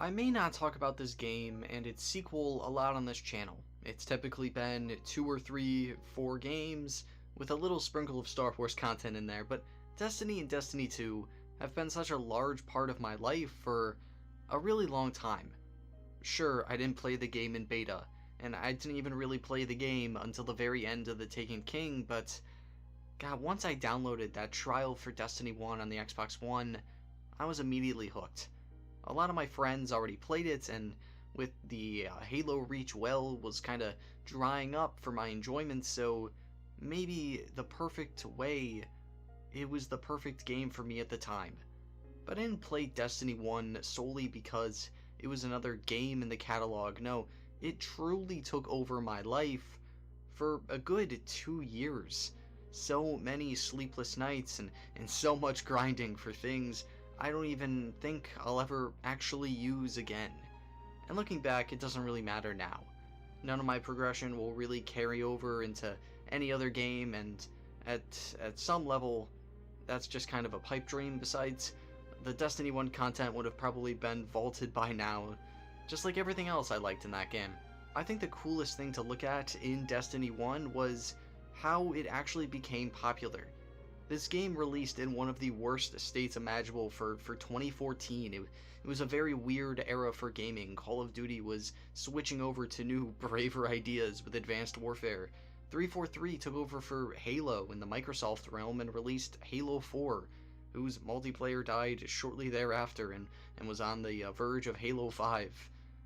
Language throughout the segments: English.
I may not talk about this game and its sequel a lot on this channel. It's typically been 2 or 3, 4 games with a little sprinkle of Star Wars content in there, but Destiny and Destiny 2 have been such a large part of my life for a really long time. Sure, I didn't play the game in beta, and I didn't even really play the game until the very end of the Taken King, but God, once I downloaded that trial for Destiny 1 on the Xbox One, I was immediately hooked. A lot of my friends already played it, and with the Halo Reach well was kind of drying up for my enjoyment, so maybe the perfect way, it was the perfect game for me at the time. But I didn't play Destiny 1 solely because it was another game in the catalog. No, it truly took over my life for a good 2 years. So many sleepless nights and so much grinding for things I don't even think I'll ever actually use again. And looking back, it doesn't really matter now. None of my progression will really carry over into any other game, and at some level, that's just kind of a pipe dream. Besides, the Destiny 1 content would have probably been vaulted by now, just like everything else I liked in that game. I think the coolest thing to look at in Destiny 1 was how it actually became popular. This game released in one of the worst states imaginable for 2014. It was a very weird era for gaming. Call of Duty was switching over to new, braver ideas with Advanced Warfare. 343 took over for Halo in the Microsoft realm and released Halo 4, whose multiplayer died shortly thereafter and was on the verge of Halo 5.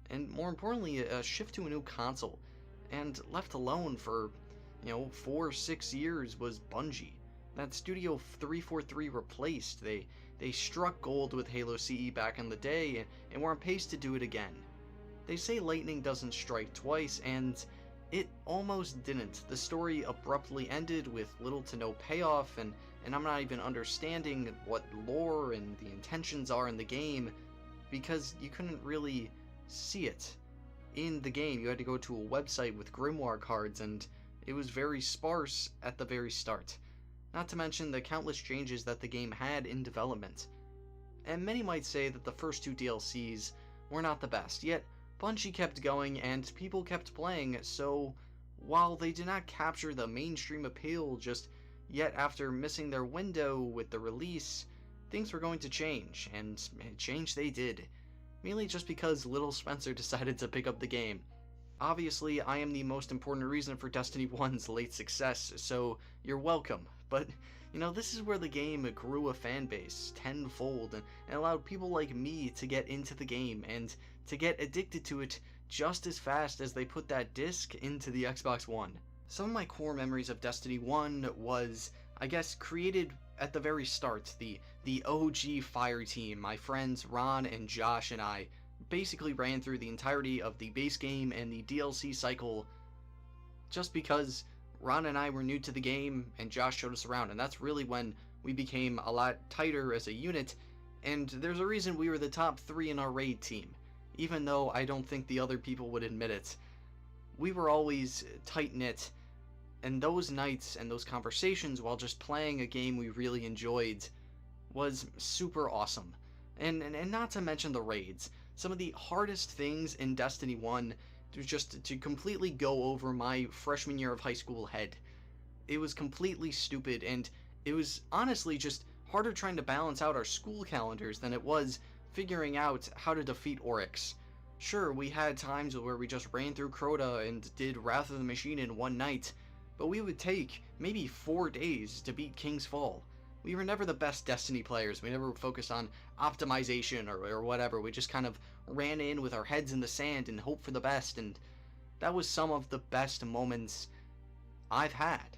And more importantly, a shift to a new console. And left alone for, 4 or 6 years was Bungie. That Studio 343 replaced. They struck gold with Halo CE back in the day and were on pace to do it again. They say lightning doesn't strike twice, and it almost didn't. The story abruptly ended with little to no payoff, and I'm not even understanding what lore and the intentions are in the game, because you couldn't really see it in the game. You had to go to a website with grimoire cards, and it was very sparse at the very start. Not to mention the countless changes that the game had in development. And many might say that the first 2 DLCs were not the best, yet Bungie kept going and people kept playing, so while they did not capture the mainstream appeal just yet after missing their window with the release, things were going to change, and change they did. Mainly just because little Spencer decided to pick up the game. Obviously, I am the most important reason for Destiny 1's late success, so you're welcome. But, this is where the game grew a fan base tenfold and allowed people like me to get into the game and to get addicted to it just as fast as they put that disc into the Xbox One. Some of my core memories of Destiny 1 was, I guess, created at the very start. The OG Fireteam, my friends Ron and Josh and I, basically ran through the entirety of the base game and the DLC cycle just because Ron and I were new to the game and Josh showed us around, and that's really when we became a lot tighter as a unit, and there's a reason we were the top 3 in our raid team, even though I don't think the other people would admit it. We were always tight-knit, and those nights and those conversations while just playing a game we really enjoyed was super awesome. And not to mention the raids. Some of the hardest things in Destiny 1 was just to completely go over my freshman year of high school head. It was completely stupid, and it was honestly just harder trying to balance out our school calendars than it was figuring out how to defeat Oryx. Sure, we had times where we just ran through Crota and did Wrath of the Machine in one night, but we would take maybe 4 days to beat King's Fall. We were never the best Destiny players. We never focused on optimization or whatever. We just kind of ran in with our heads in the sand and hoped for the best, and that was some of the best moments I've had.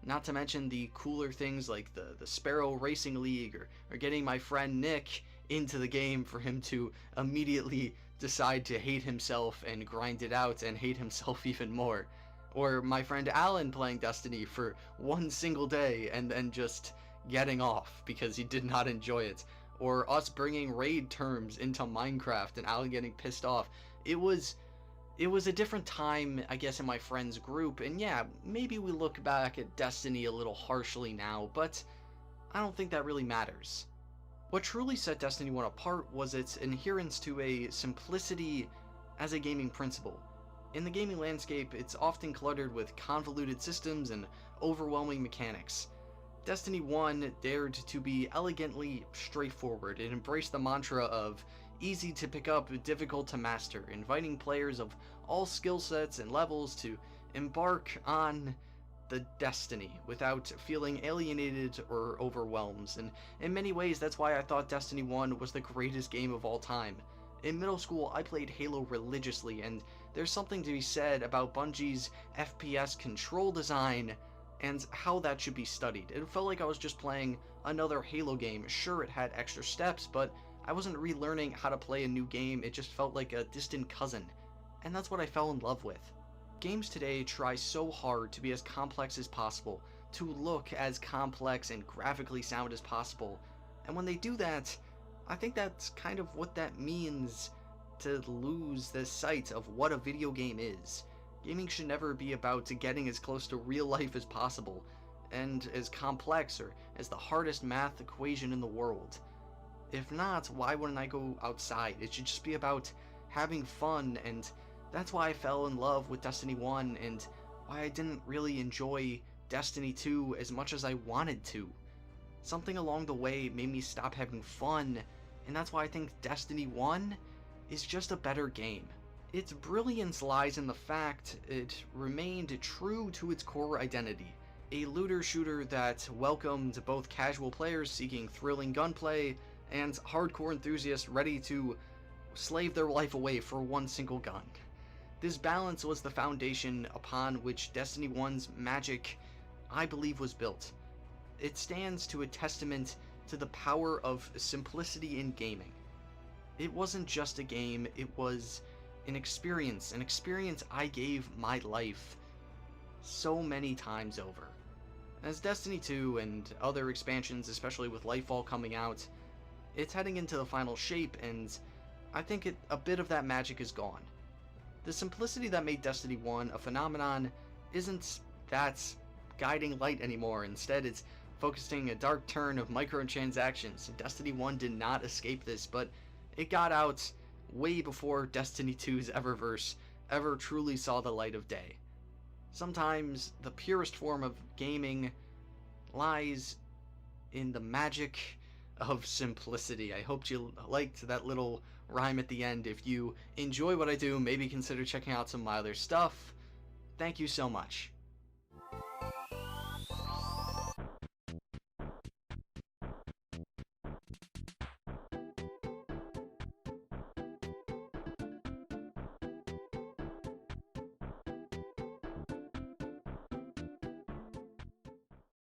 Not to mention the cooler things like the Sparrow Racing League or getting my friend Nick into the game for him to immediately decide to hate himself and grind it out and hate himself even more. Or my friend Alan playing Destiny for one single day and then just getting off because he did not enjoy it. Or us bringing raid terms into Minecraft and Alan getting pissed off. It was a different time, I guess, in my friends group, and yeah, maybe we look back at Destiny a little harshly now, but I don't think that really matters. What truly set Destiny 1 apart was its adherence to a simplicity as a gaming principle. In the gaming landscape, it's often cluttered with convoluted systems and overwhelming mechanics. Destiny 1 dared to be elegantly straightforward. It embraced the mantra of easy to pick up, difficult to master, inviting players of all skill sets and levels to embark on the destiny without feeling alienated or overwhelmed. And in many ways, that's why I thought Destiny 1 was the greatest game of all time. In middle school, I played Halo religiously, and there's something to be said about Bungie's FPS control design and how that should be studied. It felt like I was just playing another Halo game. Sure, it had extra steps, but I wasn't relearning how to play a new game. It just felt like a distant cousin. And that's what I fell in love with. Games today try so hard to be as complex as possible, to look as complex and graphically sound as possible. And when they do that, I think that's kind of what that means, to lose the sight of what a video game is. Gaming should never be about getting as close to real life as possible, and as complex or as the hardest math equation in the world. If not, why wouldn't I go outside? It should just be about having fun, and that's why I fell in love with Destiny 1, and why I didn't really enjoy Destiny 2 as much as I wanted to. Something along the way made me stop having fun, and that's why I think Destiny 1 is just a better game. Its brilliance lies in the fact it remained true to its core identity. A looter shooter that welcomed both casual players seeking thrilling gunplay and hardcore enthusiasts ready to slave their life away for one single gun. This balance was the foundation upon which Destiny 1's magic, I believe, was built. It stands to a testament to the power of simplicity in gaming. It wasn't just a game, it was an experience I gave my life so many times over. As Destiny 2 and other expansions, especially with Lightfall coming out, it's heading into the final shape, and I think a bit of that magic is gone. The simplicity that made Destiny 1 a phenomenon isn't that guiding light anymore. Instead, it's focusing a dark turn of microtransactions. Destiny 1 did not escape this, but it got out way before Destiny 2's Eververse ever truly saw the light of day. Sometimes the purest form of gaming lies in the magic of simplicity. I hope you liked that little rhyme at the end. If you enjoy what I do, maybe consider checking out some of my other stuff. Thank you so much.